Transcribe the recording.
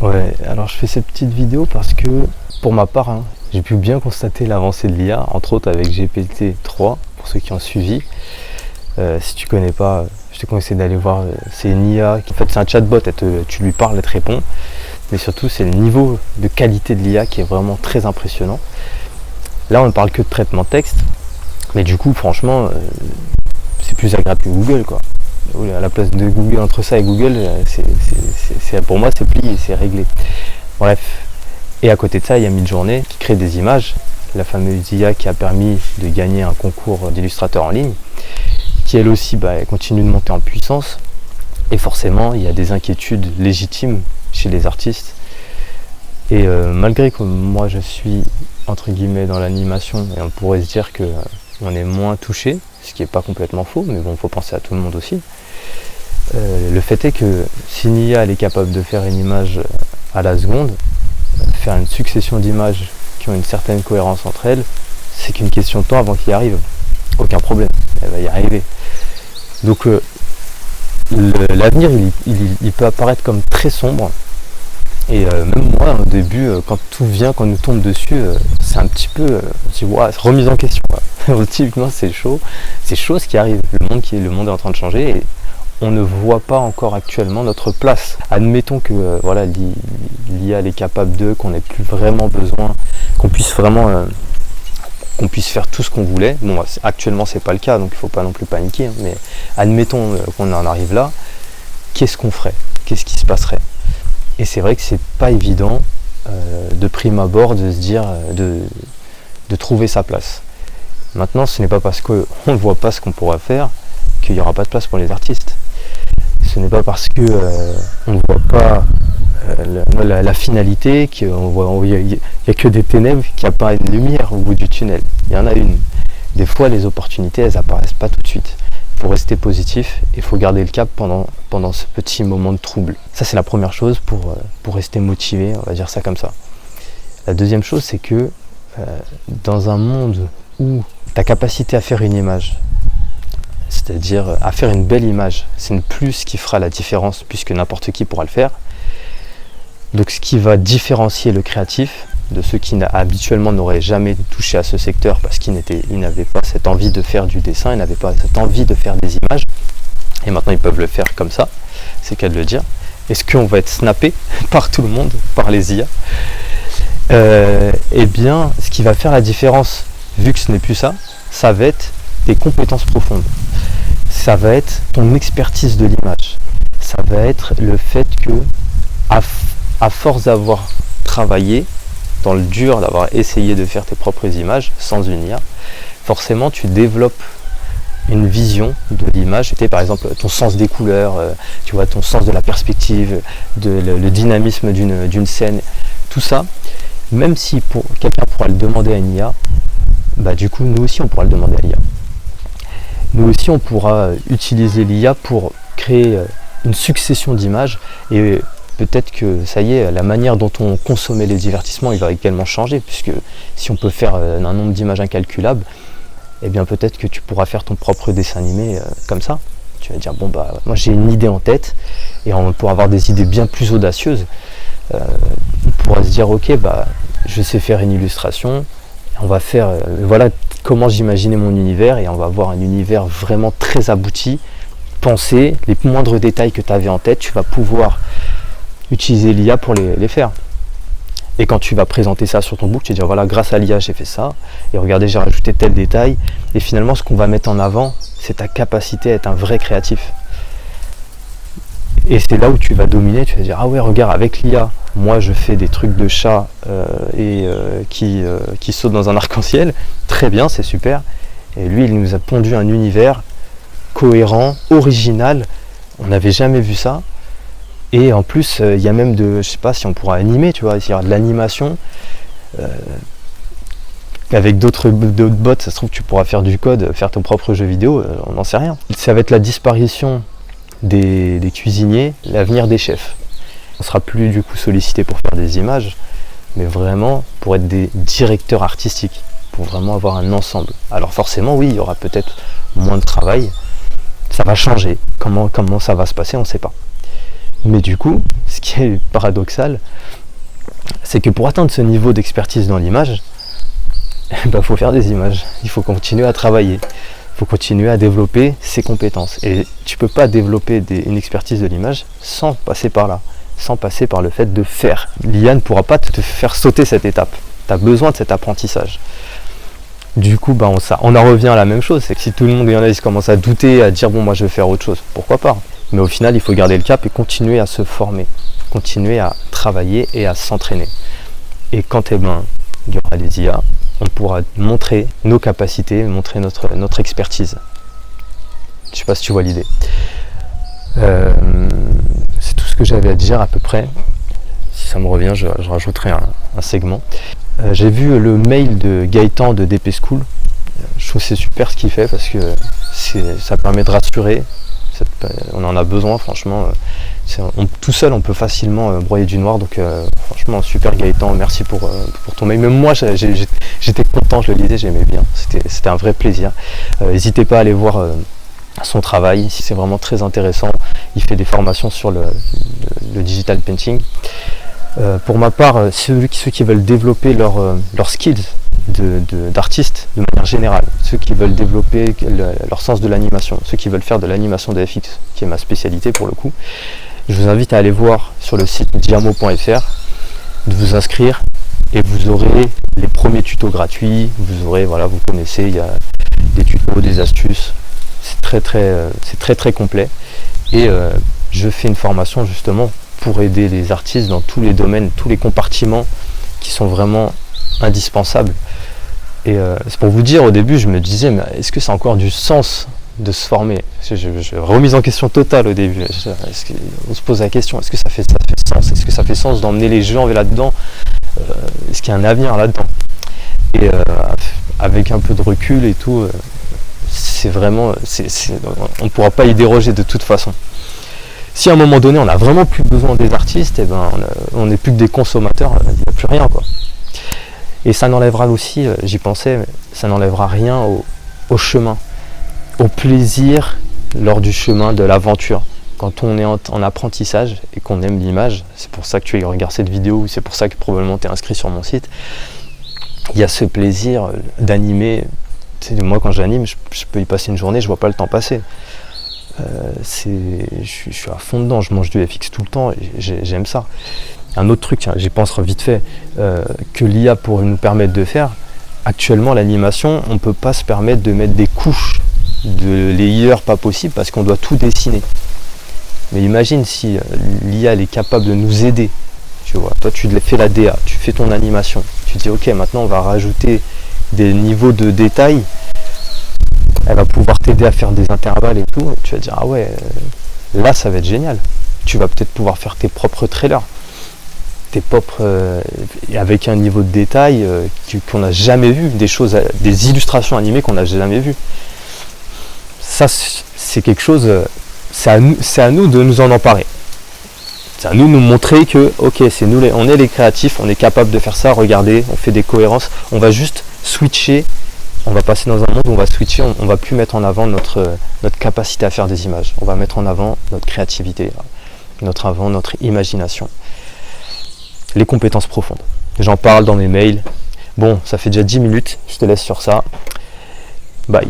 Ouais, alors je fais cette petite vidéo parce que, pour ma part, j'ai pu bien constater l'avancée de l'IA, entre autres avec GPT-3, pour ceux qui ont suivi. Si tu connais pas, je te conseille d'aller voir. C'est une IA, en fait c'est un chatbot, tu lui parles, elle te répond. Mais surtout c'est le niveau de qualité de l'IA qui est vraiment très impressionnant. Là on ne parle que de traitement de texte, mais du coup franchement c'est plus agréable que Google quoi. À la place de Google, entre ça et Google, pour moi c'est plié, c'est réglé. Bref. Et à côté de ça, il y a Midjourney qui crée des images, la fameuse IA qui a permis de gagner un concours d'illustrateurs en ligne, qui elle aussi elle continue de monter en puissance. Et forcément, il y a des inquiétudes légitimes chez les artistes. Et malgré que moi je suis entre guillemets dans l'animation, et on pourrait se dire qu'on est moins touché, ce qui n'est pas complètement faux, mais bon, il faut penser à tout le monde aussi. Le fait est que si une IA elle est capable de faire une image à la seconde, faire une succession d'images qui ont une certaine cohérence entre elles, c'est qu'une question de temps avant qu'il y arrive. Aucun problème, elle va y arriver. Donc l'avenir il peut apparaître comme très sombre. Et même moi au début, quand tout vient, quand on nous tombe dessus, c'est un petit peu remise en question. Typiquement c'est chaud ce qui arrive. Le monde est en train de changer et on ne voit pas encore actuellement notre place. Admettons que l'IA est capable qu'on n'ait plus vraiment besoin, qu'on puisse faire tout ce qu'on voulait. Bon, actuellement c'est pas le cas, donc il ne faut pas non plus paniquer, mais admettons qu'on en arrive là, qu'est-ce qu'on ferait? Qu'est-ce qui se passerait? Et c'est vrai que c'est pas évident de prime abord de se dire de trouver sa place. Maintenant, ce n'est pas parce qu'on ne voit pas ce qu'on pourrait faire qu'il n'y aura pas de place pour les artistes. Ce n'est pas parce que on ne voit pas la finalité, qu'il n'y a que des ténèbres, qu'il n'y a pas une lumière au bout du tunnel. Il y en a une. Des fois, les opportunités, elles apparaissent pas tout de suite. Il faut rester positif et il faut garder le cap pendant ce petit moment de trouble. Ça, c'est la première chose pour rester motivé, on va dire ça comme ça. La deuxième chose, c'est que dans un monde où ta capacité à faire une image, c'est-à-dire à faire une belle image, c'est plus ce qui fera la différence puisque n'importe qui pourra le faire. Donc ce qui va différencier le créatif de ceux qui habituellement n'auraient jamais touché à ce secteur parce qu'ils n'avaient pas cette envie de faire du dessin, ils n'avaient pas cette envie de faire des images, et maintenant ils peuvent le faire comme ça, c'est qu'à de le dire. Est-ce qu'on va être snappé par tout le monde, par les IA? Eh bien, ce qui va faire la différence, vu que ce n'est plus ça, ça va être tes compétences profondes. Ça va être ton expertise de l'image. Ça va être le fait que, à force d'avoir travaillé dans le dur, d'avoir essayé de faire tes propres images sans une IA, forcément tu développes une vision de l'image. Par exemple ton sens des couleurs, tu vois, ton sens de la perspective, le dynamisme d'une scène, tout ça, même si quelqu'un pourra le demander à une IA, du coup nous aussi on pourra le demander à l'IA. Nous aussi on pourra utiliser l'IA pour créer une succession d'images et peut-être que ça y est, la manière dont on consommait les divertissements, il va également changer, puisque si on peut faire un nombre d'images incalculable, eh bien peut-être que tu pourras faire ton propre dessin animé comme ça. Tu vas dire moi j'ai une idée en tête et on pourra avoir des idées bien plus audacieuses. On pourra se dire ok je sais faire une illustration, on va faire voilà comment j'imaginais mon univers et on va avoir un univers vraiment très abouti, pensé, les moindres détails que tu avais en tête, tu vas pouvoir utiliser l'IA pour les faire. Et quand tu vas présenter ça sur ton book, tu vas dire voilà, grâce à l'IA j'ai fait ça, et regardez j'ai rajouté tel détail, et finalement ce qu'on va mettre en avant, c'est ta capacité à être un vrai créatif. Et c'est là où tu vas dominer, tu vas dire ah ouais regarde avec l'IA, moi je fais des trucs de chat qui sautent dans un arc-en-ciel, très bien, c'est super, et lui il nous a pondu un univers cohérent, original, on n'avait jamais vu ça. Et en plus, il y a même je sais pas si on pourra animer, tu vois, il y aura de l'animation. Avec d'autres bots, ça se trouve que tu pourras faire du code, faire ton propre jeu vidéo, on n'en sait rien. Ça va être la disparition des cuisiniers, l'avenir des chefs. On ne sera plus du coup sollicité pour faire des images, mais vraiment pour être des directeurs artistiques, pour vraiment avoir un ensemble. Alors forcément, oui, il y aura peut-être moins de travail, ça va changer. Comment ça va se passer, on ne sait pas. Mais du coup, ce qui est paradoxal, c'est que pour atteindre ce niveau d'expertise dans l'image, il faut faire des images, il faut continuer à travailler, il faut continuer à développer ses compétences. Et tu ne peux pas développer une expertise de l'image sans passer par là, sans passer par le fait de faire. L'IA ne pourra pas te faire sauter cette étape, tu as besoin de cet apprentissage. Du coup, on en revient à la même chose, c'est que si tout le monde, il y en a qui commence à douter, à dire bon moi je vais faire autre chose, pourquoi pas. Mais au final, il faut garder le cap et continuer à se former, continuer à travailler et à s'entraîner. Et quand il y aura les IA, on pourra montrer nos capacités, montrer notre expertise. Je ne sais pas si tu vois l'idée. C'est tout ce que j'avais à dire à peu près. Si ça me revient, je rajouterai un segment. J'ai vu le mail de Gaëtan de DP School. Je trouve que c'est super ce qu'il fait parce que ça permet de rassurer. On en a besoin, franchement. Tout seul, on peut facilement broyer du noir. Donc, franchement, super Gaëtan, merci pour ton mail. Même moi, j'étais content, je le lisais, j'aimais bien. C'était un vrai plaisir. N'hésitez pas à aller voir son travail, si c'est vraiment très intéressant. Il fait des formations sur le digital painting. Pour ma part, ceux qui veulent développer leurs skills d'artistes de manière générale, ceux qui veulent développer leur sens de l'animation, ceux qui veulent faire de l'animation de FX, qui est ma spécialité pour le coup, je vous invite à aller voir sur le site diamo.fr, de vous inscrire et vous aurez les premiers tutos gratuits. Vous aurez, vous connaissez, il y a des tutos, des astuces, c'est très complet. Et je fais une formation justement pour aider les artistes dans tous les domaines, tous les compartiments qui sont vraiment indispensables. Et c'est pour vous dire, au début je me disais, mais est-ce que ça a encore du sens de se former? Je remise en question totale au début. On se pose la question, est-ce que ça fait sens? Est-ce que ça fait sens d'emmener les gens là-dedans? Est-ce qu'il y a un avenir là-dedans? Et avec un peu de recul et tout, c'est vraiment, on ne pourra pas y déroger de toute façon. Si à un moment donné on n'a vraiment plus besoin des artistes, on n'est plus que des consommateurs, il n'y a plus rien quoi. Et ça n'enlèvera aussi, j'y pensais, ça n'enlèvera rien au chemin, au plaisir lors du chemin de l'aventure. Quand on est en apprentissage et qu'on aime l'image, c'est pour ça que tu regardes cette vidéo, c'est pour ça que probablement tu es inscrit sur mon site, il y a ce plaisir d'animer. Moi quand j'anime, je peux y passer une journée, je vois pas le temps passer. Je suis à fond dedans, je mange du FX tout le temps, et j'aime ça. Un autre truc, j'y pense vite fait, que l'IA pourrait nous permettre de faire, actuellement l'animation, on ne peut pas se permettre de mettre des couches de layers pas possible parce qu'on doit tout dessiner. Mais imagine si l'IA elle est capable de nous aider. Tu vois, toi tu fais la DA, tu fais ton animation, tu dis ok maintenant on va rajouter des niveaux de détail. Elle va pouvoir t'aider à faire des intervalles et tout, et tu vas dire ah ouais, là ça va être génial. Tu vas peut-être pouvoir faire tes propres trailers, avec un niveau de détail qu'on n'a jamais vu, des illustrations animées qu'on n'a jamais vues. Ça c'est quelque chose, c'est à nous de nous en emparer. C'est à nous de nous montrer que ok, on est les créatifs, on est capable de faire ça, regardez, on fait des cohérences, on va juste switcher. On va passer dans un monde où on va switcher, on va plus mettre en avant notre capacité à faire des images. On va mettre en avant notre créativité, notre imagination. Les compétences profondes. J'en parle dans mes mails. Bon, ça fait déjà 10 minutes, je te laisse sur ça. Bye.